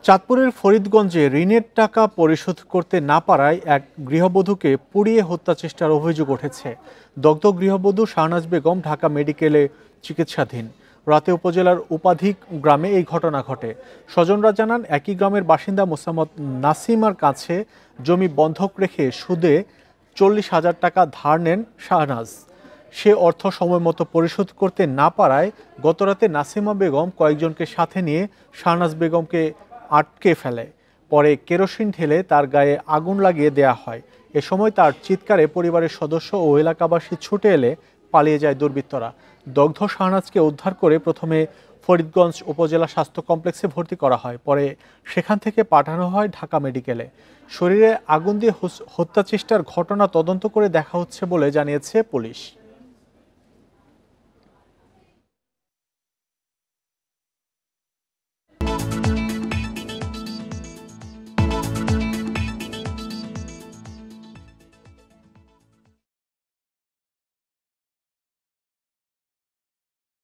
চাঁদপুরের ফরিদগঞ্জে ঋণের টাকা পরিশোধ করতে না পারায় এক গৃহবধূকে পুড়িয়ে হত্যা চেষ্টার অভিযোগ উঠেছে। দগ্ধ গৃহবধূ শাহনাজ বেগম ঢাকা মেডিকেলে চিকিৎসাধীন। রাতে উপজেলার উপাধিক গ্রামে এই ঘটনা ঘটে। স্বজনরা জানান, একই গ্রামের বাসিন্দা মোসাম্মদ নাসিমার কাছে জমি বন্ধক রেখে সুদে 40,000 টাকা ধার নেন শাহনাজ। সে অর্থ সময় মতো পরিশোধ করতে না পারায় গতরাতে নাসিমা বেগম কয়েকজনকে সাথে নিয়ে শাহনাজ বেগমকে আটকে ফেলে। পরে কেরোসিন ঢেলে তার গায়ে আগুন লাগিয়ে দেয়া হয়। এ সময় তার চিৎকারে পরিবারের সদস্য ও এলাকাবাসী ছুটে এলে পালিয়ে যায় দুর্বৃত্তরা। দগ্ধ শাহনাজকে উদ্ধার করে প্রথমে ফরিদগঞ্জ উপজেলা স্বাস্থ্য কমপ্লেক্সে ভর্তি করা হয়, পরে সেখান থেকে পাঠানো হয় ঢাকা মেডিকেলে। শরীরে আগুন দিয়ে হত্যা চেষ্টার ঘটনা তদন্ত করে দেখা হচ্ছে বলে জানিয়েছে পুলিশ।